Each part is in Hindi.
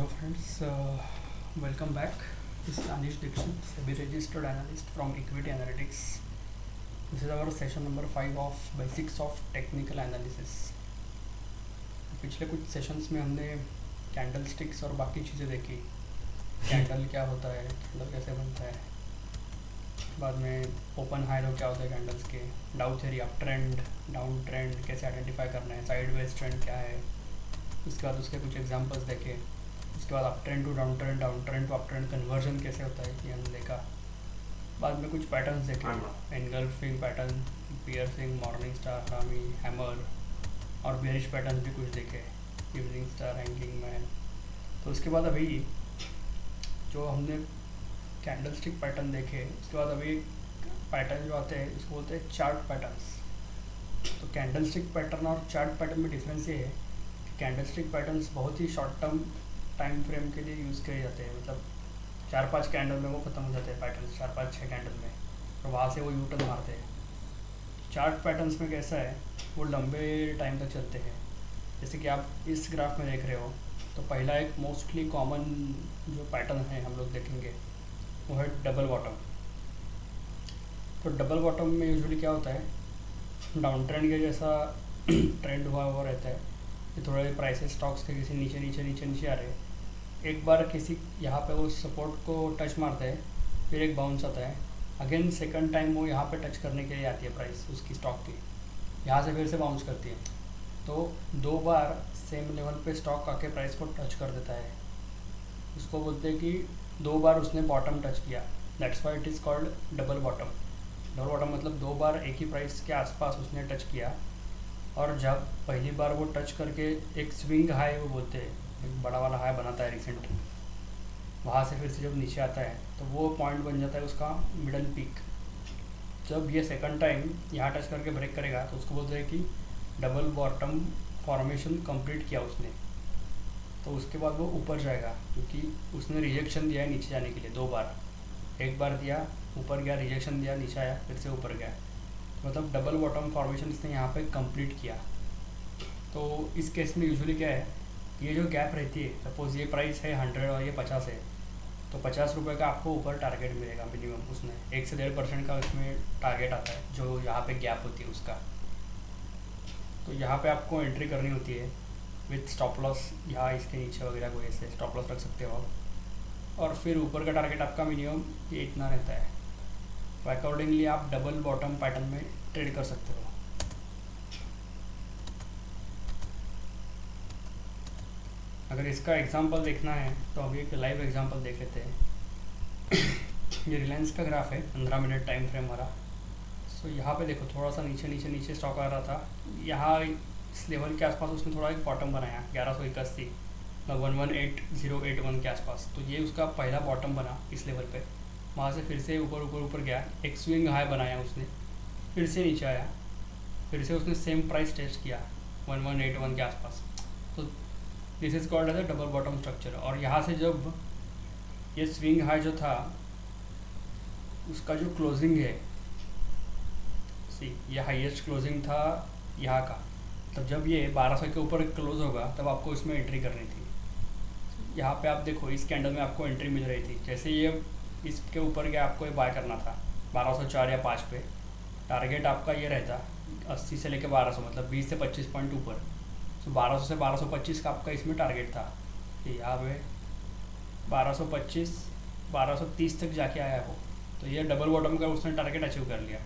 friends, welcome back. This is Anish Dixit, SEBI registered analyst from Equity Analytics. This is our session number 5 of Basics of Technical Analysis. पिछले कुछ सेशंस में हमने कैंडल स्टिक्स और बाकी चीज़ें देखी. कैंडल क्या होता है, कैंडल कैसे बनता है, बाद में ओपन हाई लो क्या होता है कैंडल्स के, डाउ theory, up trend, down trend कैसे आइडेंटिफाई करना है, साइडवेज ट्रेंड क्या है. उसके बाद उसके कुछ एग्जांपल्स देखे. उसके बाद up trend to down trend to up trend conversion कैसे होता है ये हमने देखा. बाद में कुछ पैटर्न्स देखे, engulfing pattern, piercing, morning star, हरामी, हैमर, और बेरिश पैटर्न्स भी कुछ देखे, इवनिंग स्टार, हैंगिंग मैन. तो उसके बाद अभी जो हमने कैंडल स्टिक पैटर्न देखे, उसके बाद अभी पैटर्न जो आते हैं उसको बोलते हैं चार्ट पैटर्न्स. तो कैंडल स्टिक पैटर्न और चार्ट पैटर्न में डिफरेंस ये है कि कैंडल स्टिक पैटर्न्स बहुत ही शॉर्ट टर्म टाइम फ्रेम के लिए यूज़ किए जाते हैं. मतलब 4-5 कैंडल में वो ख़त्म हो जाते हैं पैटर्न, 4-5-6 कैंडल में, और वहाँ से वो यू टर्न मारते हैं. चार्ट पैटर्न्स में कैसा है, वो लंबे टाइम तक चलते हैं. जैसे कि आप इस ग्राफ में देख रहे हो, तो पहला एक मोस्टली कॉमन जो पैटर्न है हम लोग देखेंगे वो है डबल बॉटम. तो डबल बॉटम में यूजुअली क्या होता है, डाउन ट्रेंड के जैसा ट्रेंड हुआ हुआ रहता है कि थोड़े प्राइसेस स्टॉक्स के किसी नीचे नीचे नीचे नीचे आ रहे हैं. एक बार किसी यहाँ पे वो सपोर्ट को टच मारता है, फिर एक बाउंस आता है, अगेन सेकंड टाइम वो यहाँ पे टच करने के लिए आती है प्राइस उसकी स्टॉक की, यहाँ से फिर से बाउंस करती है. तो 2 बार सेम लेवल पे स्टॉक आके प्राइस को टच कर देता है. उसको बोलते हैं कि 2 बार उसने बॉटम टच किया, that's why it is called double bottom. Double bottom मतलब 2 बार एक ही प्राइस के आसपास उसने टच किया, और जब पहली बार वो टच करके एक स्विंग हाई वो बोलते हैं, एक बड़ा वाला हाई बनाता है रिसेंटली, वहाँ से फिर से जब नीचे आता है तो वो पॉइंट बन जाता है उसका मिडल पीक. जब ये सेकंड टाइम यहाँ टच करके ब्रेक करेगा तो उसको बोलते हैं कि डबल बॉटम फॉर्मेशन कंप्लीट किया उसने. तो उसके बाद वो ऊपर जाएगा, क्योंकि उसने रिजेक्शन दिया है नीचे जाने के लिए 2 बार. एक बार दिया, ऊपर गया, रिजेक्शन दिया, नीचे आया, फिर से ऊपर गया. मतलब डबल बॉटम फॉर्मेशन इसने यहाँ पे कंप्लीट किया. तो इस केस में यूजुअली क्या है, ये जो गैप रहती है, सपोज़ ये प्राइस है 100 और ये 50 है, तो 50 रुपये का आपको ऊपर टारगेट मिलेगा मिनिमम. उसमें 1 से 1.5% का उसमें टारगेट आता है जो यहाँ पे गैप होती है उसका. तो यहाँ पे आपको एंट्री करनी होती है विथ स्टॉप लॉस, यहाँ इसके नीचे वगैरह कोई ऐसे स्टॉप लॉस रख सकते हो आप. और फिर ऊपर का टारगेट आपका मिनिमम ये इतना रहता है. तो अकॉर्डिंगली आप डबल बॉटम पैटर्न में ट्रेड कर सकते हो. अगर इसका एग्जांपल देखना है तो अभी एक लाइव एग्जांपल देख लेते हैं. ये रिलायंस का ग्राफ है, 15 मिनट टाइम फ्रेम वाला. सो यहाँ पे देखो थोड़ा सा नीचे नीचे नीचे स्टॉक आ रहा था, यहाँ इस लेवल के आसपास उसने थोड़ा एक बॉटम बनाया 1181 मतलब 118081 के आसपास. तो ये उसका पहला बॉटम बना इस लेवल पे. वहाँ से फिर से ऊपर ऊपर ऊपर गया, एक स्विंग हाई बनाया उसने, फिर से नीचे आया, फिर से उसने सेम प्राइस टेस्ट किया 1181 के आसपास. तो this is called as a double bottom structure. और यहाँ से जब ये स्विंग हाई जो था उसका जो क्लोजिंग है, सी ये हाईएस्ट क्लोजिंग था यहाँ का, तब जब ये 1200 के ऊपर क्लोज होगा तब आपको इसमें एंट्री करनी थी. यहाँ पे आप देखो इस कैंडल में आपको एंट्री मिल रही थी. जैसे ये इसके ऊपर गया आपको ये बाय करना था 1204 या 5 पे. टारगेट आपका ये रहता 80 से लेकर 1200, मतलब 20 से 25 पॉइंट ऊपर. तो 1200 से 1225 का आपका इसमें टारगेट था. यहाँ पे 1225 1230 तक जाके आया वो. तो ये डबल बॉटम का उसने टारगेट अचीव कर लिया.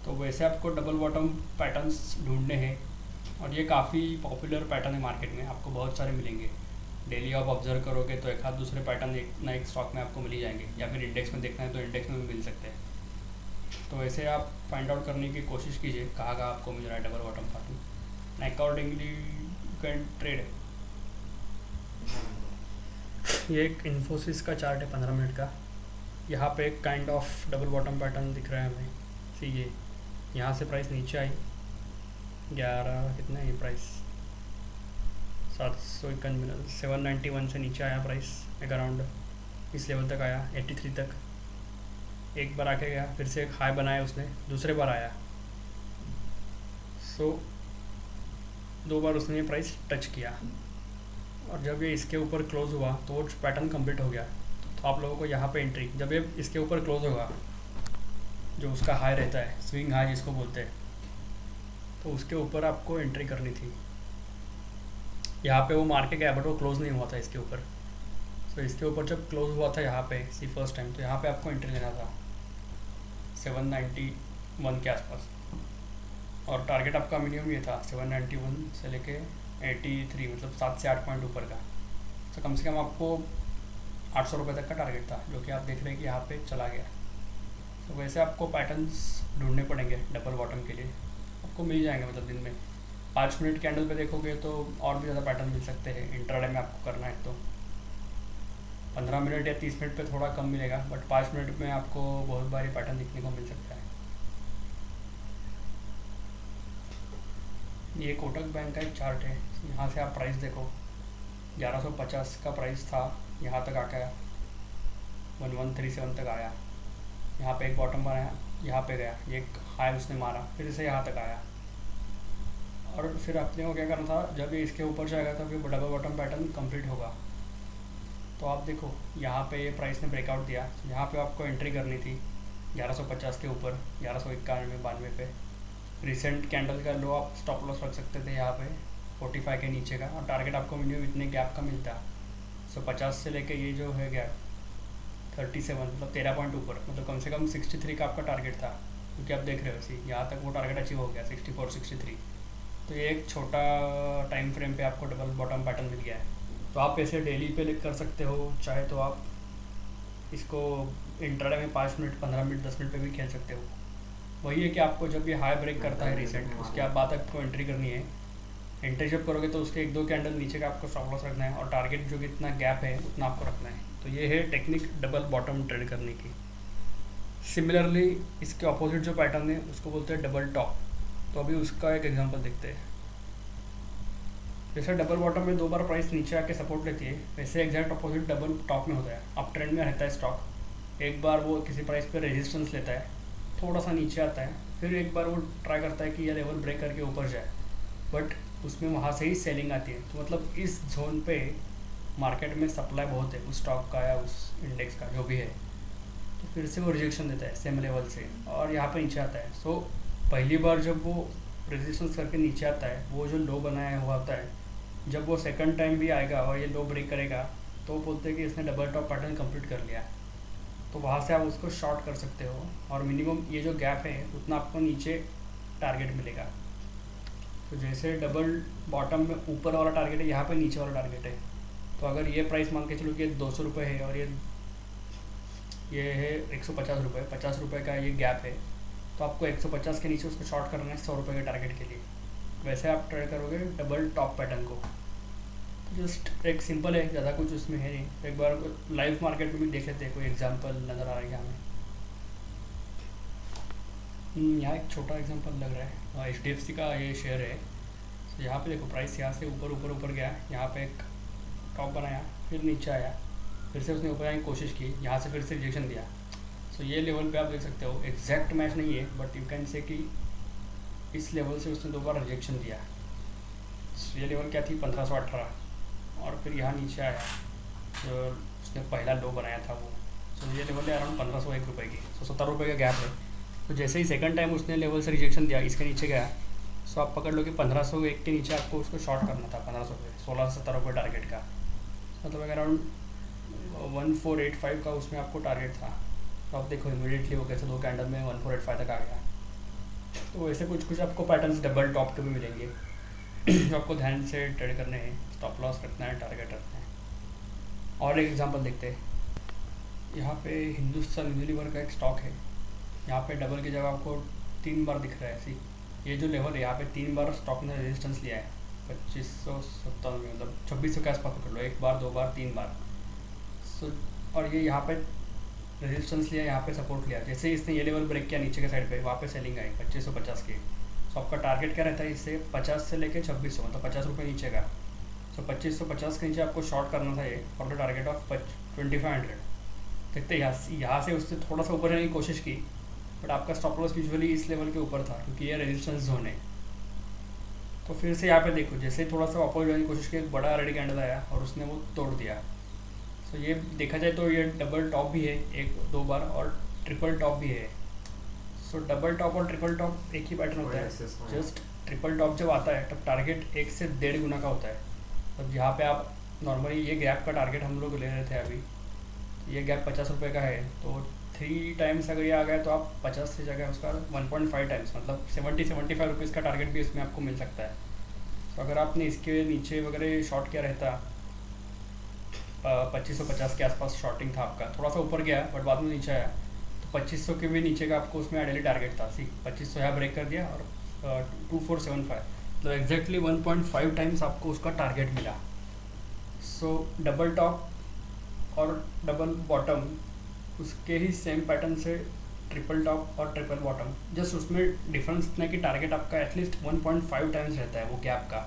तो वैसे आपको डबल बॉटम पैटर्न्स ढूंढने हैं, और ये काफ़ी पॉपुलर पैटर्न है मार्केट में, आपको बहुत सारे मिलेंगे. डेली आप ऑब्जर्व करोगे तो एक आध दूसरे पैटर्न एक ना एक स्टॉक में आपको मिल ही जाएंगे, या फिर इंडेक्स में देखना है तो इंडेक्स में भी मिल सकते हैं. तो ऐसे आप फाइंड आउट करने की कोशिश कीजिए कहाँ कहाँ आपको मिल रहा है double bottom pattern, accordingly you can trade. ये एक इन्फोसिस का चार्ट है 15 मिनट का. यहाँ पे एक kind of double bottom pattern दिख रहा है हमें. सी ये यहाँ से प्राइस नीचे आई 11 कितना है ये प्राइस 751 791 से नीचे आया प्राइस, एक अराउंड इस लेवल तक आया 83 तक. एक बार आके गया, फिर से एक हाई बनाया उसने, दूसरे बार आया. सो 2 बार उसने प्राइस टच किया. और जब ये इसके ऊपर क्लोज हुआ तो वो पैटर्न कंप्लीट हो गया। तो आप लोगों को यहाँ पे एंट्री, जब ये इसके ऊपर क्लोज होगा, जो उसका हाई रहता है, स्विंग हाई जिसको बोलते हैं, तो उसके ऊपर आपको एंट्री करनी थी। यहाँ पे वो मार के गया बट वो क्लोज नहीं हुआ था इसके ऊपर। तो इसके ऊपर जब क्लोज हुआ था यहाँ पे सी फर्स्ट टाइम, तो यहाँ पे आपको एंट्री लेना था 791 के आसपास। और टारगेट आपका मिनिमम ये था 791 से लेके 83, मतलब 7 से 8 पॉइंट ऊपर का। तो कम से कम आपको 800 रुपये तक का टारगेट था, जो कि आप देख रहे हैं कि यहाँ पे चला गया। तो वैसे आपको पैटर्न्स ढूंढने पड़ेंगे डबल बॉटम के लिए, आपको मिल जाएंगे मतलब दिन में 5 मिनट कैंडल पे देखोगे तो और भी ज़्यादा पैटर्न मिल सकते हैं। इंट्राडे में आपको करना है तो 15 मिनट या 30 मिनट पे थोड़ा कम मिलेगा, बट 5 मिनट में आपको बहुत बारी पैटर्न दिखने को मिल सकता है। ये कोटक बैंक का एक चार्ट है, यहाँ से आप प्राइस देखो, 1150 का प्राइस था, यहाँ तक आके 1137 तक आया, यहाँ पे एक बॉटम बनाया, यहाँ पे गया, ये एक हाई उसने मारा, फिर इसे यहाँ तक आया। और फिर अपने को क्या करना था, जब ये इसके ऊपर जाएगा तब ये डबल बॉटम पैटर्न कंप्लीट होगा। तो आप देखो यहाँ पे ये प्राइस ने ब्रेकआउट दिया, यहाँ पे आपको एंट्री करनी थी 1150 के ऊपर, 1191-92 पे। रिसेंट कैंडल का लो आप स्टॉप लॉस रख सकते थे यहाँ पे 45 के नीचे का, और टारगेट आपको मिनिमम इतने गैप का मिलता। 150 से लेके ये जो है गैप 37, मतलब 13 पॉइंट ऊपर, मतलब कम से कम 63 का आपका टारगेट था, क्योंकि आप देख रहे हो इसी यहाँ तक वो टारगेट अचीव हो गया 64-63। तो ये एक छोटा टाइम फ्रेम पे आपको डबल बॉटम पैटर्न मिल गया है। तो आप ऐसे डेली पे कर सकते हो, चाहे तो आप इसको इंट्राडे में 5 मिनट, 15 मिनट, 10 मिनट पे भी खेल सकते हो। वही है कि आपको जब ये हाई ब्रेक करता है रिसेंट, उसके बाद आपको एंट्री करनी है। एंट्री जब करोगे तो उसके 1-2 कैंडल नीचे का आपको स्टॉप लॉस रखना है, और टारगेट जो कितना गैप है उतना आपको रखना है। तो ये है टेक्निक डबल बॉटम ट्रेड करने की। सिमिलरली इसके अपोजिट जो पैटर्न है उसको बोलते हैं डबल टॉप। तो अभी उसका एक एग्जांपल देखते हैं। जैसे डबल बॉटम में 2 बार प्राइस नीचे आके सपोर्ट लेती है, वैसे एग्जैक्ट अपोजिट डबल टॉप में होता है। अप ट्रेंड में रहता है स्टॉक, एक बार वो किसी प्राइस पे रेजिस्टेंस लेता है, थोड़ा सा नीचे आता है, फिर एक बार वो ट्राई करता है कि ये लेवल ब्रेक करके ऊपर जाए, बट उसमें वहाँ से ही सेलिंग आती है। तो मतलब इस जोन पे मार्केट में सप्लाई बहुत है उस स्टॉक का या उस इंडेक्स का जो भी है, तो फिर से वो रिजेक्शन देता है सेम लेवल से और यहाँ पे नीचे आता है। सो पहली बार जब वो रेजिस्टेंस करके नीचे आता है, वो जो लो बनाया हुआ होता है, जब वो सेकंड टाइम भी आएगा और ये लो ब्रेक करेगा तो बोलते हैं कि इसने डबल टॉप पैटर्न कंप्लीट कर लिया। तो वहाँ से आप उसको शॉर्ट कर सकते हो, और मिनिमम ये जो गैप है उतना आपको नीचे टारगेट मिलेगा। तो जैसे डबल बॉटम में ऊपर वाला टारगेट है, यहाँ पे नीचे वाला टारगेट है। तो अगर ये प्राइस मान के चलो कि 200 रुपये है और ये है 150 रुपये, 50 रुपये का ये गैप है, तो आपको 150 के नीचे उसको शॉर्ट करना है 100 रुपये के टारगेट के लिए। वैसे आप ट्रेड करोगे डबल टॉप पैटर्न को। जस्ट एक सिंपल है, ज़्यादा कुछ उसमें है नहीं। एक बार लाइव मार्केट में भी देख लेते हैं, कोई एग्जांपल नज़र आ रहा है हमें। यहाँ एक छोटा एग्जांपल लग रहा है, HDFC का ये शेयर है। तो यहाँ पे देखो प्राइस यहाँ से ऊपर ऊपर ऊपर गया, यहाँ पे एक टॉप बनाया, फिर नीचे आया, फिर से उसने ऊपर आने की कोशिश की, यहाँ से फिर से रिजेक्शन दिया। सो ये लेवल पे आप देख सकते हो, एग्जैक्ट मैच नहीं है बट यू कैन से कि इस लेवल से उसने 2 बार रिजेक्शन दिया। ये लेवल क्या थी 1518, और फिर यहाँ नीचे आया जो उसने पहला लो बनाया था वो। सो ये लेवल है अराउंड 1501 रुपये की। सो 70 रुपये का गैप है। तो जैसे ही सेकंड टाइम उसने लेवल से रिजेक्शन दिया, इसके नीचे गया, सो आप पकड़ लो कि 1501 के नीचे आपको उसको शॉर्ट करना था 1500 रुपये, 16 से 17 रुपये टारगेट का। मतलब अराउंड 1485 का उसमें आपको टारगेट था। तो आप देखो इमीडिएटली वो कैसे 2 कैंडल में 1485 तक आ गया। तो वैसे कुछ कुछ आपको पैटर्न्स डबल टॉप के भी मिलेंगे जो आपको ध्यान से ट्रेड करने हैं, स्टॉप लॉस रखना है, टारगेट रखना है। और एक एग्जांपल देखते हैं। यहाँ पे हिंदुस्तान यूनिलीवर का एक स्टॉक है, यहाँ पे डबल की जगह आपको 3 बार दिख रहा है। सी ये जो लेवल है यहाँ पे 3 बार स्टॉक ने रेजिस्टेंस लिया है 2597 में, मतलब 2600 के आसपास पकड़ लो, 1 बार 2 बार 3 बार। सो और ये यहाँ पे रेजिस्टेंस लिया, यहाँ पे सपोर्ट लिया। जैसे ही इसने ये लेवल ब्रेक किया नीचे के साइड पे, वहाँ पे सेलिंग आई 2550 की। तो आपका टारगेट क्या रहता है इससे 50 से लेके 2600, मतलब 50 रुपये नीचे का। सो 2550 के नीचे आपको शॉर्ट करना था ये, फॉर द टारगेट ऑफ 2500। देखते यहाँ से उससे थोड़ा सा ऊपर जाने की कोशिश की, बट आपका स्टॉप लॉस यूजुअली इस लेवल के ऊपर था क्योंकि ये रेजिस्टेंस जोन है। तो फिर से यहाँ पे देखो, जैसे थोड़ा सा वापस जाने की कोशिश की, एक बड़ा रेडी कैंडल आया और उसने वो तोड़ दिया। तो ये देखा जाए तो ये डबल टॉप भी है एक दो बार, और ट्रिपल टॉप भी है। सो डबल टॉप और ट्रिपल टॉप एक ही पैटर्न होता है। जस्ट ट्रिपल टॉप जब आता है तब टारगेट 1 से 1.5 गुना का होता है। तब यहाँ पे आप नॉर्मली ये गैप का टारगेट हम लोग ले रहे थे अभी, ये गैप 50 रुपये का है, तो 3 टाइम्स अगर ये आ गया तो आप 50 की जगह उसका 1.5 टाइम्स मतलब 75 रुपीज़ का टारगेट भी इसमें आपको मिल सकता है। तो अगर आपने इसके नीचे वगैरह शॉर्ट किया रहता, 2550 के आसपास शॉर्टिंग था आपका, थोड़ा सा ऊपर गया बट बाद में नीचे आया, तो 2500 के भी नीचे का आपको उसमें आइडियली टारगेट था। 2500 यहाँ ब्रेक कर दिया और 2475 मतलब एग्जैक्टली 1.5 टाइम्स आपको उसका टारगेट मिला। सो डबल टॉप और डबल बॉटम उसके ही सेम पैटर्न से ट्रिपल टॉप और ट्रिपल बॉटम, जस्ट उसमें डिफरेंस इतना कि टारगेट आपका एटलीस्ट 1.5 टाइम्स रहता है वो गैप का।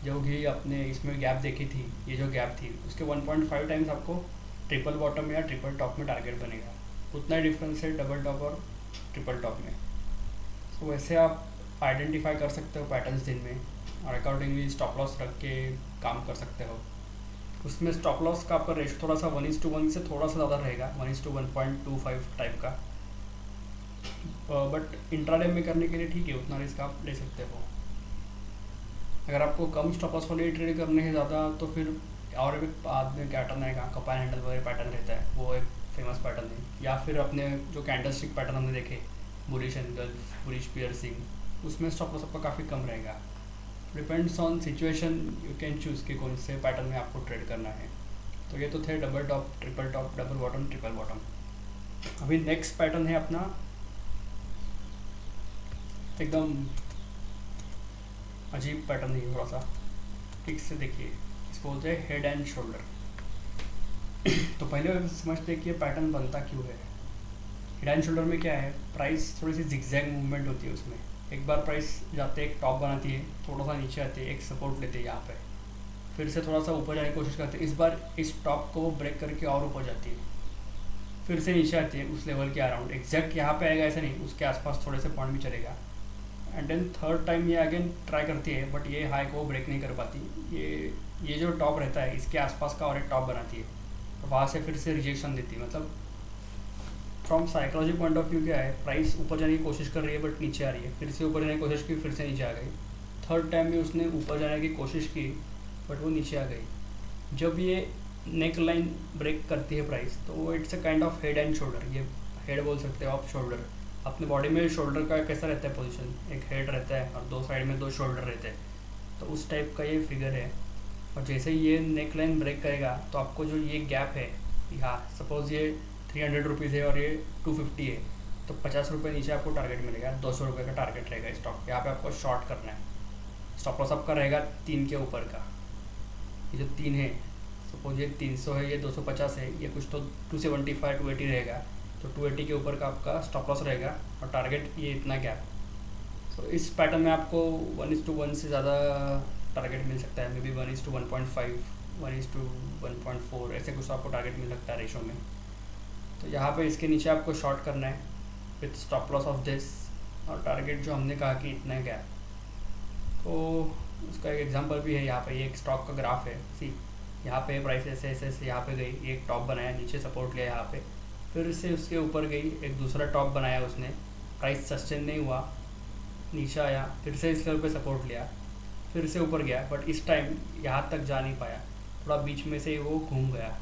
जो भी आपने इसमें गैप देखी थी, ये जो गैप थी उसके 1.5 टाइम्स आपको ट्रिपल बॉटम या ट्रिपल टॉप में टारगेट बनेगा। उतना ही डिफरेंस है डबल टॉप और ट्रिपल टॉप में। तो वैसे आप आइडेंटिफाई कर सकते हो पैटर्न्स दिन में, और अकॉर्डिंगली स्टॉप लॉस रख के काम कर सकते हो। उसमें स्टॉप लॉस का आपका रेशो थोड़ा सा 1:1 से थोड़ा सा ज़्यादा रहेगा, 1:1.25 टाइप का, बट इंट्राडे में करने के लिए ठीक है, उतना रिस्क आप ले सकते हो। अगर आपको कम स्टॉप लॉस वाले ट्रेड करने हैं ज़्यादा, तो फिर और भी बाद में पैटर्न आएगा, कपान हैंडल वगैरह पैटर्न रहता है, वो एक फेमस पैटर्न है। या फिर अपने जो कैंडल स्टिक पैटर्न हमने देखे, बुलिश एंगल्फ, बुलिश पियर्सिंग, उसमें स्टॉप लॉस आपका काफ़ी कम रहेगा। Depends on situation, you can choose कि कौन से पैटर्न में आपको ट्रेड करना है। तो ये तो थे double top, triple top, double bottom, triple bottom. अभी नेक्स्ट पैटर्न है अपना एकदम अजीब पैटर्न है, थोड़ा सा ठीक से देखिए, इसको बोलते हैं हेड एंड शोल्डर। तो पहले समझते हैं कि ये पैटर्न बनता क्यों है। हेड एंड शोल्डर में क्या है, प्राइस थोड़ी सी जिगजैग मूवमेंट होती है उसमें। एक बार प्राइस जाते एक टॉप बनाती है, थोड़ा सा नीचे आती है, एक सपोर्ट लेते हैं यहाँ पे, फिर से थोड़ा सा ऊपर जाने की कोशिश करते हैं। इस बार इस टॉप को ब्रेक करके और ऊपर जाती है, फिर से नीचे आती है उस लेवल के अराउंड, एग्जैक्ट यहाँ पे आएगा ऐसा नहीं, उसके आसपास थोड़े से पॉइंट भी चलेगा। एंड देन थर्ड टाइम ये अगेन ट्राई करती है, बट ये हाई को ब्रेक नहीं कर पाती। ये जो टॉप रहता है इसके आसपास का और एक टॉप बनाती है, तो वहाँ से फिर से रिजेक्शन देती है। मतलब from psychology point of view क्या है, प्राइस ऊपर जाने की कोशिश कर रही है बट नीचे आ रही है, फिर से ऊपर जाने की कोशिश की, फिर से नीचे आ गई। थर्ड टाइम भी उसने ऊपर जाने की कोशिश की बट वो नीचे आ गई। जब ये नेक लाइन ब्रेक करती है प्राइस, तो वो it's a kind of head and shoulder. ये हेड बोल सकते हो आप, शोल्डर। अपने बॉडी में शोल्डर का कैसा रहता है पोजीशन, एक हेड रहता है और दो साइड में दो शोल्डर रहते हैं, तो उस टाइप का ये फिगर है। और जैसे ही ये नेक लाइन ब्रेक करेगा तो आपको जो ये गैप है, यहाँ सपोज ये 300 रुपीज़ है और ये 250 है, तो 50 रुपये नीचे आपको टारगेट मिलेगा, 200 रुपये का टारगेट रहेगा स्टॉक। यहाँ पे आपको शॉर्ट करना है। स्टॉप लॉस आपका रहेगा 3 के ऊपर का। ये जो 3 है, सपोज ये 300 है, ये 250 है, ये कुछ तो 275 280 रहेगा, तो 280 के ऊपर का आपका स्टॉप लॉस रहेगा और टारगेट ये इतना गैप। तो इस पैटर्न में आपको 1:1 से ज़्यादा टारगेट मिल सकता है, मे बी 1:1.5, 1:1.4, ऐसे कुछ आपको टारगेट मिल सकता है रेशो में। तो यहाँ पे इसके नीचे आपको शॉर्ट करना है with stop loss of this, और टारगेट जो हमने कहा कि इतना गैप। तो उसका एक एग्जांपल भी है यहाँ पे, ये एक स्टॉक का ग्राफ है। सी यहाँ पे प्राइस ऐसे ऐसे ऐसे यहाँ पे गई, एक टॉप बनाया, नीचे सपोर्ट लिया यहाँ पे, फिर से उसके ऊपर गई, एक दूसरा टॉप बनाया उसने, प्राइस सस्टेन नहीं हुआ, नीचे आया, फिर से इसके ऊपर सपोर्ट लिया, फिर से ऊपर गया, बट इस टाइम यहाँ तक जा नहीं पाया, थोड़ा बीच में से वो घूम गया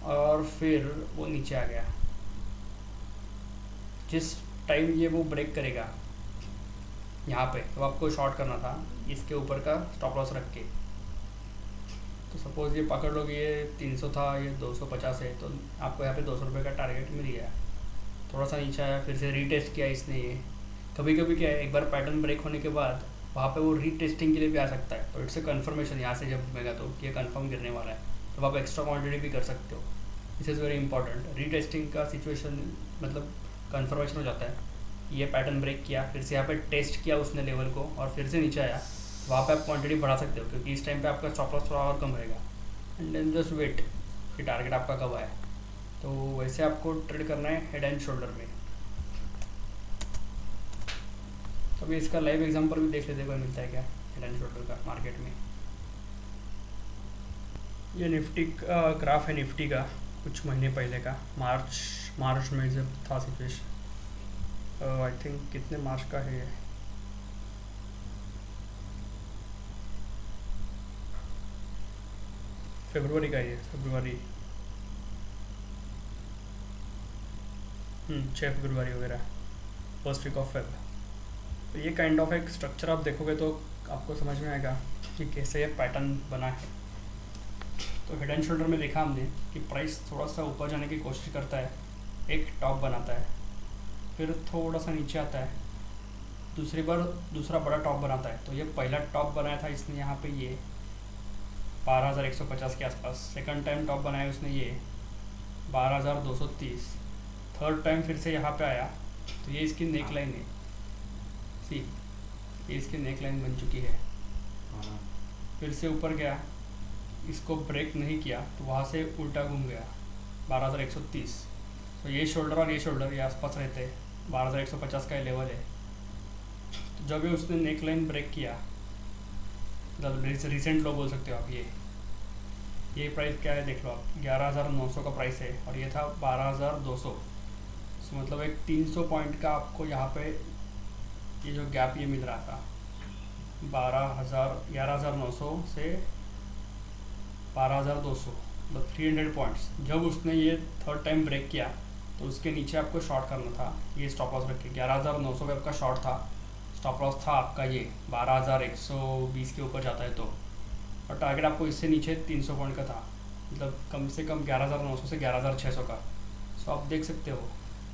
और फिर वो नीचे आ गया। जिस टाइम ये वो ब्रेक करेगा यहाँ पे, तो आपको शॉर्ट करना था इसके ऊपर का स्टॉप लॉस रख के। तो सपोज ये पकड़ लो कि ये 300 था, ये 250 है, तो आपको यहाँ पे 200 रुपये का टारगेट मिल गया। थोड़ा सा नीचे आया, फिर से रीटेस्ट किया इसने। ये कभी कभी क्या है, एक बार पैटर्न ब्रेक होने के बाद वहाँ पे वो रीटेस्टिंग के लिए भी आ सकता है, तो इट्स ए कन्फर्मेशन। यहाँ से जब घूमेगा तो ये कन्फर्म गिरने वाला है, तो आप एक्स्ट्रा क्वान्टिटी भी कर सकते हो। This is very important. Retesting का सिचुएशन मतलब कन्फर्मेशन हो जाता है, ये पैटर्न ब्रेक किया, फिर से यहाँ पे टेस्ट किया उसने लेवल को और फिर से नीचे आया, वहाँ पे आप क्वांटिटी बढ़ा सकते हो, क्योंकि इस टाइम पे आपका स्टॉप लॉस थोड़ा और कम रहेगा। एंड देन जस्ट वेट कि टारगेट आपका कब आए। तो वैसे आपको ट्रेड करना है हेड एंड शोल्डर में। तो अभी इसका लाइव एग्जांपल भी देख लेते हैं, मिलता है क्या हेड एंड शोल्डर का मार्केट में। ये निफ्टी का ग्राफ है, निफ्टी का कुछ महीने पहले का, मार्च में जब था सिचुएशन। आई थिंक कितने मार्च का है ये, फरवरी का, ये फरवरी 6 फरवरी वगैरह, फर्स्ट वीक ऑफ फेब। तो ये काइंड ऑफ एक स्ट्रक्चर आप देखोगे तो आपको समझ में आएगा कि कैसे ये पैटर्न बना है। तो हेड एंड शोल्डर में देखा हमने कि प्राइस थोड़ा सा ऊपर जाने की कोशिश करता है, एक टॉप बनाता है, फिर थोड़ा सा नीचे आता है, दूसरी बार दूसरा बड़ा टॉप बनाता है। तो ये पहला टॉप बनाया था इसने यहाँ पे ये 12,150 के आसपास, सेकंड टाइम टॉप बनाया उसने ये 12,230, थर्ड टाइम फिर से यहाँ पे आया। तो ये इसकी नेक लाइन है, सी ये इसकी नेक लाइन बन चुकी है। फिर से ऊपर गया, इसको ब्रेक नहीं किया तो वहाँ से उल्टा घूम गया 12,130। तो ये शोल्डर और ये शोल्डर ये आसपास रहते हैं, 12,150 का लेवल है। तो जब ये उसने नेक लाइन ब्रेक किया, मतलब रिसेंट लो बोल सकते हो आप, ये प्राइस क्या है देख लो आप, 11,900 का प्राइस है और ये था 12,200। तो मतलब एक 300 पॉइंट का आपको यहाँ पे ये जो गैप ये मिल रहा था 11,900 से 12,200, मतलब 300 पॉइंट्स। जब उसने ये थर्ड टाइम ब्रेक किया तो उसके नीचे आपको शॉर्ट करना था, ये स्टॉप लॉस रख के 11,900 पे आपका शॉर्ट था, स्टॉप लॉस था आपका ये 12,120 के ऊपर जाता है तो, और टारगेट आपको इससे नीचे 300 पॉइंट का था, मतलब कम से कम 11,900 से 11,600 का। सो आप देख सकते हो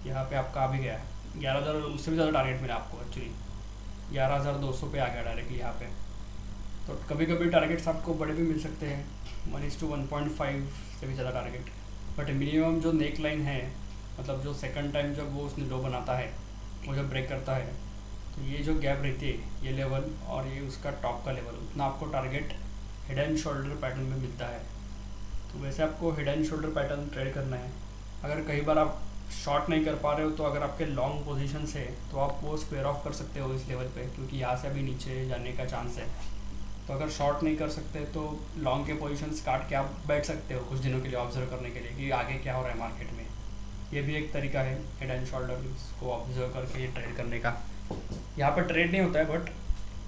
यहाँ पे आपका आ भी गया 11,000, उससे भी ज़्यादा टारगेट मिला आपको एक्चुअली, 11,200 पे आ गया डायरेक्टली यहाँ पे। तो कभी कभी टारगेट्स आपको बड़े भी मिल सकते हैं, 1:1.5 से भी ज़्यादा टारगेट, बट मिनिमम जो नेक लाइन है, मतलब जो सेकंड टाइम जब वो उसने लो बनाता है, वो जब ब्रेक करता है, तो ये जो गैप रहती है, ये लेवल और ये उसका टॉप का लेवल, उतना आपको target head and shoulder pattern में मिलता है। तो वैसे आपको head and shoulder pattern trade करना है। अगर कई बार आप शॉर्ट नहीं कर पा रहे हो तो अगर आपके लॉन्ग पोजीशन है तो आप वो स्क्वेयर ऑफ कर सकते हो इस लेवल पे, क्योंकि यहाँ से अभी नीचे जाने का चांस है। तो अगर शॉर्ट नहीं कर सकते तो लॉन्ग के पोजीशंस काट के आप बैठ सकते हो कुछ दिनों के लिए ऑब्जर्व करने के लिए कि आगे क्या हो रहा है मार्केट में। ये भी एक तरीका है हेड एंड शोल्डर को ऑब्जर्व करके ये ट्रेड करने का। यहाँ पर ट्रेड नहीं होता है, बट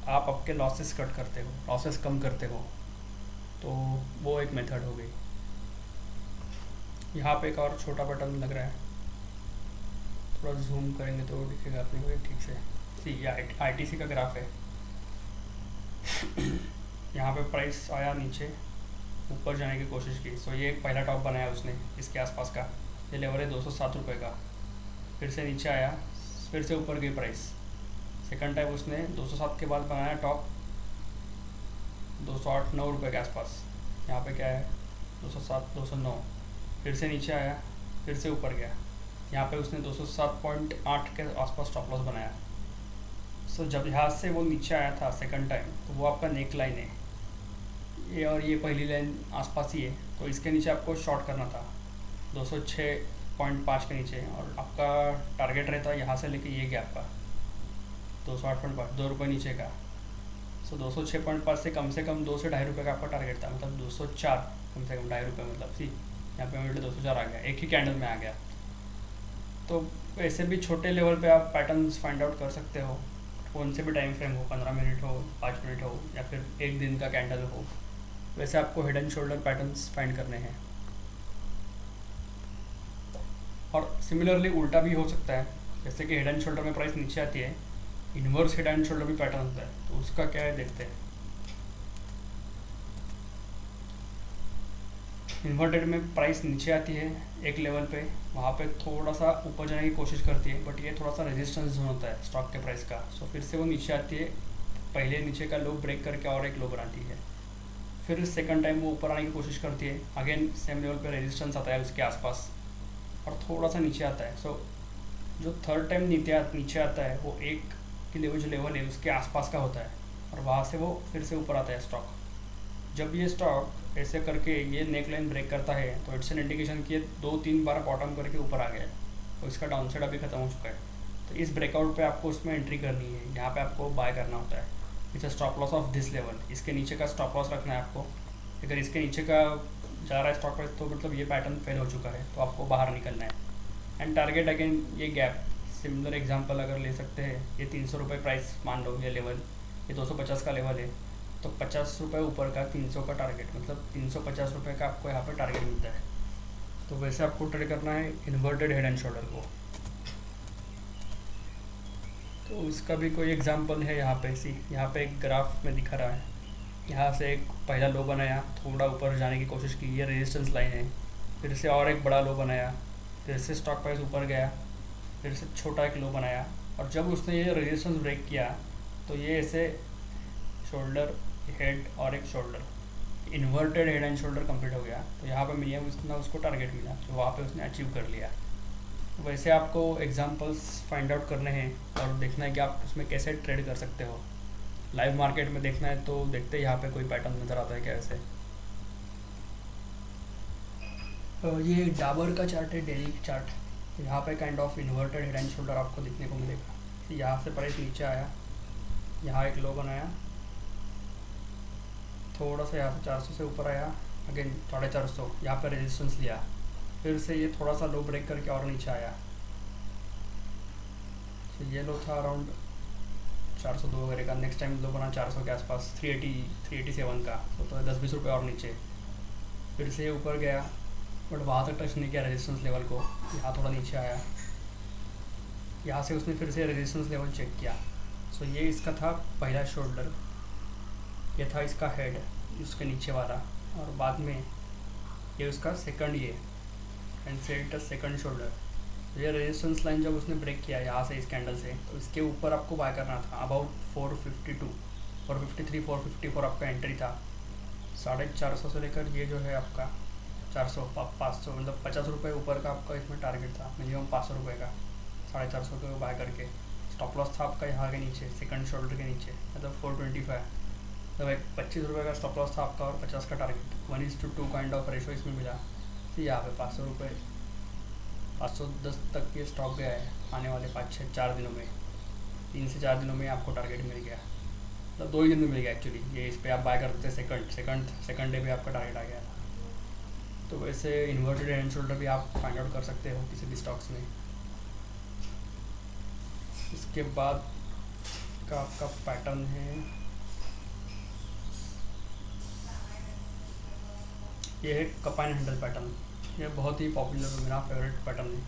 आप आपके लॉसेस कट करते हो, लॉसेस कम करते हो, तो वो एक मेथड हो गई। यहाँ पे एक और छोटा बटन लग रहा है, थोड़ा जूम करेंगे तो दिखेगा अपने को ठीक से। सी ये ITC का ग्राफ है। यहाँ पे प्राइस आया नीचे, ऊपर जाने की कोशिश की, सो ये एक पहला टॉप बनाया उसने इसके आसपास का, ये लेवल है 207 रुपये का। फिर से नीचे आया, फिर से ऊपर गई प्राइस, सेकंड टाइम उसने 207 के बाद बनाया टॉप 208-9 रुपये के आसपास। यहाँ पे क्या है 207 209, फिर से नीचे आया, फिर से ऊपर गया, यहाँ पे उसने 207.8 के आसपास स्टॉप लॉस बनाया। सो जब यहाँ से वो नीचे आया था सेकंड टाइम, तो वो आपका नेक लाइन है ये, और ये पहली लाइन आसपास ही है, तो इसके नीचे आपको शॉर्ट करना था 206.5 के नीचे, और आपका टारगेट रहता है यहाँ से लेके ये गैप का 208.5, 2 रुपये नीचे का। सो 206.5 से कम 2 से 2.5 रुपये का आपका टारगेट था, मतलब 204 कम से कम 2.5 रुपये, मतलब सी यहाँ पे मेरे 204 आ गया, एक ही कैंडल में आ गया। तो ऐसे भी छोटे लेवल पे आप पैटर्न्स फाइंड आउट कर सकते हो, कौन से भी टाइम फ्रेम हो, 15 मिनट हो, 5 मिनट हो, या फिर एक दिन का कैंडल हो। वैसे आपको head and shoulder patterns find करने हैं। और सिमिलरली उल्टा भी हो सकता है, जैसे कि हेड एंड शोल्डर में प्राइस नीचे आती है, इन्वर्स हेड एंड शोल्डर भी पैटर्न होता है, तो उसका क्या है देखते हैं। इन्वर्टेड में प्राइस नीचे आती है एक लेवल पे, वहाँ पे थोड़ा सा ऊपर जाने की कोशिश करती है, बट ये थोड़ा सा रेजिस्टेंस जोन होता है स्टॉक के प्राइस का। सो फिर से वो नीचे आती है, पहले नीचे का लो ब्रेक करके और एक लो बनाती है, फिर सेकंड टाइम वो ऊपर आने की कोशिश करती है, अगेन सेम लेवल पे रेजिस्टेंस आता है उसके आसपास, और थोड़ा सा नीचे आता है। सो जो थर्ड टाइम नीचे आता है वो एक की लेवल जो लेवल है उसके आसपास का होता है, और वहाँ से वो फिर से ऊपर आता है स्टॉक। जब ये स्टॉक ऐसे करके ये नेक लाइन ब्रेक करता है तो इट्स एन इंडिकेशन कि ये 2-3 बार बॉटम करके ऊपर आ गया है, तो इसका डाउनसाइड अभी ख़त्म हो चुका है। तो इस ब्रेकआउट पे आपको उसमें एंट्री करनी है, यहाँ पे आपको बाय करना होता है। It's stop loss of this level, इसके नीचे का स्टॉप लॉस रखना है आपको। अगर इसके नीचे का जा रहा है स्टॉक प्राइस तो मतलब ये पैटर्न फेल हो चुका है, तो आपको बाहर निकलना है। एंड टारगेट अगेन ये गैप, सिमिलर एग्जांपल अगर ले सकते हैं, ये 300 रुपये प्राइस मान लो ये लेवल, ये 250 का लेवल है, तो 50 रुपये ऊपर का 300 का टारगेट, मतलब 350 रुपये का आपको यहाँ पर टारगेट मिलता है। तो वैसे आपको ट्रेड करना है इन्वर्टेड हेड एंड शोल्डर को। तो इसका भी कोई एग्जांपल है यहाँ पे, यहाँ पे एक ग्राफ में दिखा रहा है, यहाँ से एक पहला लो बनाया, थोड़ा ऊपर जाने की कोशिश की, ये रेजिस्टेंस लाइन है, फिर से और एक बड़ा लो बनाया, फिर से स्टॉक प्राइस ऊपर गया, फिर से छोटा एक लो बनाया, और जब उसने ये रेजिस्टेंस ब्रेक किया तो ये ऐसे शोल्डर, हेड और एक shoulder, inverted head and shoulder complete हो गया। तो यहाँ पे मिनिमम इतना उसको टारगेट मिला, तो वहाँ पे उसने अचीव कर लिया। वैसे आपको एग्जांपल्स फाइंड आउट करने हैं और देखना है कि आप उसमें कैसे ट्रेड कर सकते हो। लाइव मार्केट में देखना है तो देखते हैं यहाँ पे कोई पैटर्न नज़र आता है क्या ऐसे। ये डाबर का चार्ट है, डेली चार्ट। यहाँ पे kind of inverted head and shoulder आपको देखने को मिलेगा। यहाँ से प्राइस नीचे आया, यहाँ एक लो बनाया, थोड़ा सा यहाँ से 400 से ऊपर आया, अगेन 450, यहाँ पे रेजिस्टेंस लिया, फिर से ये थोड़ा सा लो ब्रेक करके और नीचे आया। तो ये लो था अराउंड 402 वगैरह का, नेक्स्ट टाइम लो बना 400 के आसपास, 387 का, तो 10-20 रुपये और नीचे। फिर से ये ऊपर गया बट वहाँ तक टच नहीं किया रेजिस्टेंस लेवल को, यहाँ थोड़ा नीचे आया, यहाँ से उसने फिर से रेजिस्टेंस लेवल चेक किया। सो ये इसका था पहला शोल्डर, ये था इसका हेड उसके नीचे वाला, और बाद में ये उसका सेकंड, ये एंड सेट सेकंड शोल्डर। तो ये रेजिस्टेंस लाइन जब उसने ब्रेक किया यहाँ से इस कैंडल से, तो इसके ऊपर आपको बाय करना था अबाउट 452, 453, 454 आपका एंट्री था। 450 से लेकर ये जो है आपका 400, 500, मतलब 50 रुपये ऊपर का आपका इसमें टारगेट था, मिनिमम 500 रुपये का। 450 को बाय करके स्टॉप लॉस था आपका यहाँ के नीचे, सेकंड शोल्डर के नीचे, मतलब 425, मतलब एक 25 रुपये का स्टॉप लॉस था आपका और 50 का टारगेट, 1:2 काइंड ऑफ रेशो इसमें मिला। तो यहाँ पे 500 रुपये, 510 तक ये स्टॉक गया है आने वाले 4 दिनों में, 3 से 4 दिनों में आपको टारगेट मिल गया, मतलब 2 ही दिन में मिल गया एक्चुअली। ये इस पर आप बाय करते थे सेकंड डे पे आपका टारगेट आ गया था। तो वैसे इन्वर्टेड हेड एंड शोल्डर भी आप फाइंड आउट कर सकते हो किसी भी स्टॉक्स में। इसके बाद का आपका पैटर्न है, ये है कप एंड हैंडल पैटर्न। ये बहुत ही पॉपुलर है, मेरा फेवरेट पैटर्न है।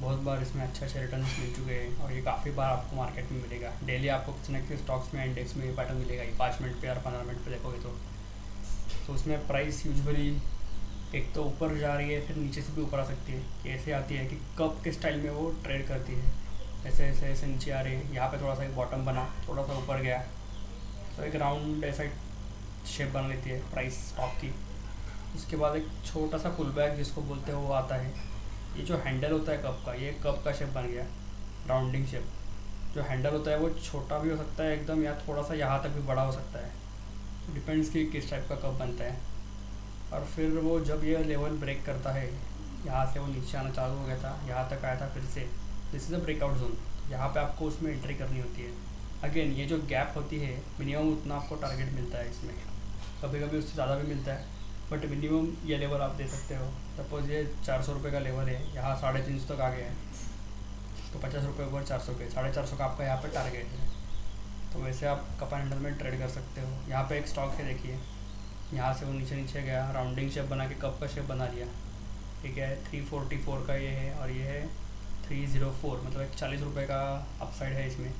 बहुत बार इसमें अच्छे रिटर्न मिल चुके हैं और ये काफ़ी बार आपको मार्केट में मिलेगा। डेली आपको किसी न किसी स्टॉक्स में, इंडेक्स में ये पैटर्न मिलेगा ही, 5 मिनट पे और 15 मिनट पे देखोगे तो उसमें प्राइस यूजुअली एक तो ऊपर जा रही है, फिर नीचे से भी ऊपर आ सकती है। कि ऐसे आती है कि कप के स्टाइल में वो ट्रेड करती है, ऐसे ऐसे ऐसे नीचे आ रही है, यहाँ पे थोड़ा सा एक बॉटम बना, थोड़ा सा ऊपर गया, तो एक राउंड ऐसा शेप बना लेती है प्राइस स्टॉक की। उसके बाद एक छोटा सा पुल बैक जिसको बोलते हैं वो आता है। ये जो हैंडल होता है कप का, ये कप का शेप बन गया, राउंडिंग शेप। जो हैंडल होता है वो छोटा भी हो सकता है एकदम, या थोड़ा सा यहाँ तक भी बड़ा हो सकता है, डिपेंड्स कि किस टाइप का कप बनता है। और फिर वो जब ये लेवल ब्रेक करता है, यहाँ से वो नीचे आना चालू हो गया था, यहाँ तक आया था, फिर से this is a breakout zone, यहाँ पे आपको उसमें एंट्री करनी होती है। अगेन ये जो गैप होती है, मिनिमम उतना आपको टारगेट मिलता है इसमें, कभी कभी उससे ज़्यादा भी मिलता है, बट मिनिमम ये लेवल आप दे सकते हो। सपोज़ ये 400 रुपये का लेवल है, यहाँ 350 तक आ गया है, तो 50 रुपये ऊपर 400 के, 450 का आपका यहाँ पे टारगेट है। तो वैसे आप कप एंड हैंडल में ट्रेड कर सकते हो। यहाँ पे एक स्टॉक है, देखिए यहाँ से वो नीचे नीचे गया, राउंडिंग शेप बना के कप का शेप बना लिया, ठीक है। 344 का ये है और ये है 304, मतलब एक 40 रुपये का अपसाइड है इसमें।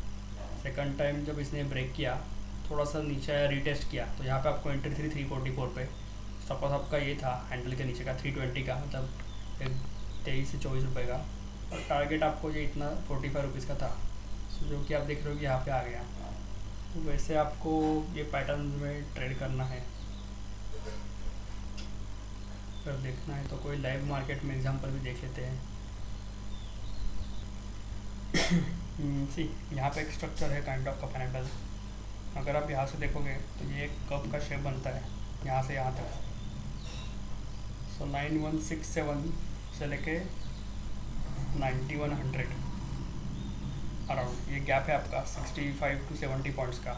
सेकंड टाइम जब इसने ब्रेक किया, थोड़ा सा नीचे आया, रीटेस्ट किया, तो यहाँ पे आपको एंट्री थी 344 पे। स्टॉप लॉस आपका ये था हैंडल के नीचे का 320 का, मतलब एक 23 से 24 रुपये का, और टारगेट आपको ये इतना 45 रुपीज़ का था, जो कि आप देख रहे हो कि यहाँ पे आ गया। तो वैसे आपको ये पैटर्न में ट्रेड करना है। अगर देखना है तो कोई लाइव मार्केट में एग्जांपल भी देख लेते हैं। सी यहाँ पे एक स्ट्रक्चर है kind of cup and handle. अगर आप यहाँ से देखोगे तो ये एक कप का शेप बनता है यहाँ से यहाँ तक। सो 9167 से लेके 9100, अराउंड ये गैप है आपका 65 to 70 पॉइंट्स का,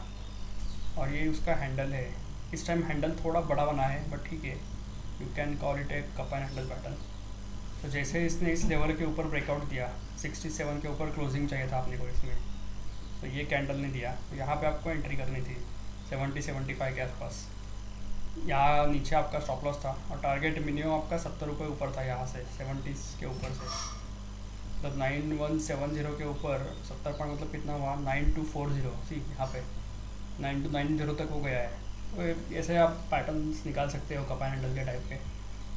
और ये उसका हैंडल है। इस टाइम हैंडल थोड़ा बड़ा बना है बट ठीक है, you can call it A cup and handle pattern. तो जैसे इसने इस लेवल के ऊपर ब्रेकआउट दिया, 67 के ऊपर क्लोजिंग चाहिए था अपने को इसमें, तो ये कैंडल ने दिया, तो यहाँ पे आपको एंट्री करनी थी 70-75 के आसपास। यहाँ नीचे आपका स्टॉप लॉस था और टारगेट मिनिमम आपका 70 रुपये ऊपर था, यहाँ से 70 के ऊपर से, मतलब 9170 के ऊपर 70 पॉइंट मतलब कितना हुआ 9240। सी यहाँ पे 9290 तक हो गया है। तो ऐसे आप पैटर्न्स निकाल सकते हो कप एंड हैंडल के टाइप के।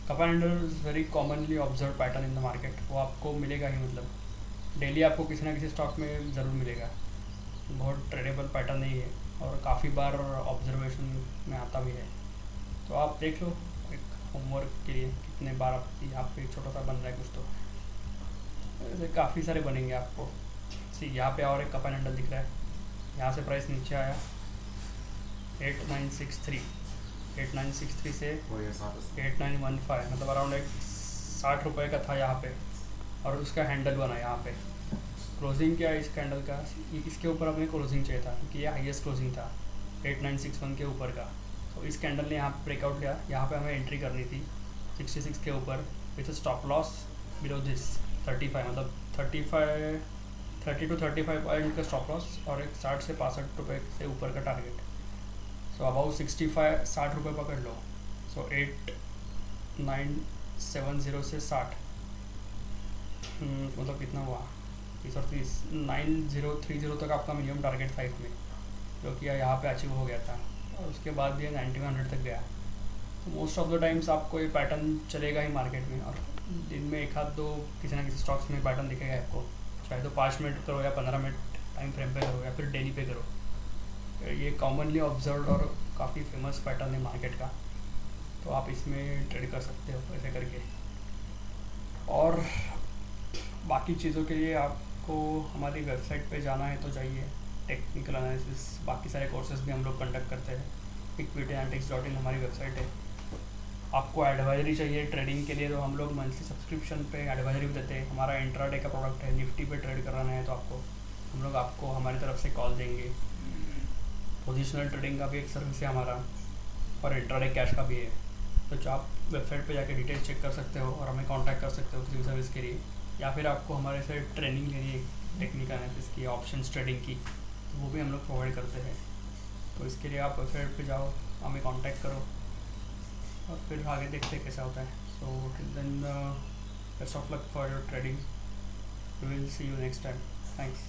Cup and handle is very commonly observe pattern in the market, वो आपको मिलेगा ही, मतलब डेली आपको किसी ना किसी स्टॉक में ज़रूर मिलेगा। बहुत ट्रेडेबल पैटर्न नहीं है और काफ़ी बार ऑब्जर्वेशन में आता भी है। तो आप देख लो एक होमवर्क के लिए कितने बार आप यहाँ पे छोटा सा बन रहा है कुछ, तो ऐसे काफ़ी सारे बनेंगे आपको। सी यहाँ पे और एक कप एंड हैंडल दिख रहा है, यहाँ से प्राइस नीचे आया 8963 से 8915, मतलब अराउंड एक 60 रुपये का था यहाँ पे, और उसका हैंडल बना यहाँ पे। क्लोजिंग क्या है इस कैंडल का, इसके ऊपर अपने क्लोजिंग चाहिए था क्योंकि ये हाईएस्ट क्लोजिंग था 8961 के ऊपर का। तो इस कैंडल ने यहाँ पे ब्रेकआउट लिया, यहाँ पे हमें एंट्री करनी थी 66 के ऊपर with stop loss below this 35, मतलब 30 to 35 पॉइंट का स्टॉप लॉस और एक 60 से 65 रुपये से ऊपर का टारगेट। सो अबाउट 60 रुपये पकड़ लो। सो 8970 से 60 मतलब कितना हुआ 30 9030 तक आपका मिनिमम टारगेट था इसमें, जो कि यहाँ पे अचीव हो गया था, और उसके बाद ये 9100 तक गया। तो मोस्ट ऑफ द टाइम्स आपको ये पैटर्न चलेगा ही मार्केट में, और दिन में एक आध दो किसी ना किसी स्टॉक्स में पैटर्न दिखेगा आपको, चाहे तो 5 मिनट करो या 15 मिनट टाइम फ्रेम पे करो या फिर डेली पे करो। ये कॉमनली ऑब्जर्व और काफ़ी फेमस पैटर्न है मार्केट का, तो आप इसमें ट्रेड कर सकते हो ऐसे करके। और बाकी चीज़ों के लिए आपको हमारी वेबसाइट पे जाना है तो जाइए, टेक्निकल एनालिसिस बाकी सारे कोर्सेज भी हम लोग कंडक्ट करते हैं। equityanalytics.in हमारी वेबसाइट है। आपको एडवाइजरी चाहिए ट्रेडिंग के लिए, तो हम लोग मंथली सब्सक्रिप्शन पे एडवाइजरी भी देते हैं। हमारा इंट्राडे का प्रोडक्ट है, निफ्टी पे ट्रेड कराना है तो हम लोग आपको हमारी तरफ से कॉल देंगे। पोजिशनल ट्रेडिंग का भी एक सर्विस है हमारा, और इंट्राडे कैश का भी है। तो आप वेबसाइट पे जाके डिटेल चेक कर सकते हो और हमें कांटेक्ट कर सकते हो किसी भी सर्विस के लिए, या फिर आपको हमारे से ट्रेनिंग लेनी है टेक्निकल एनालिसिस की, ऑप्शंस ट्रेडिंग की, तो वो भी हम लोग प्रोवाइड करते हैं। तो इसके लिए आप वेबसाइट पे जाओ, हमें कांटेक्ट करो और फिर आगे देखते कैसा होता है। So till then best of luck for your trading, we will see you next time. Thanks.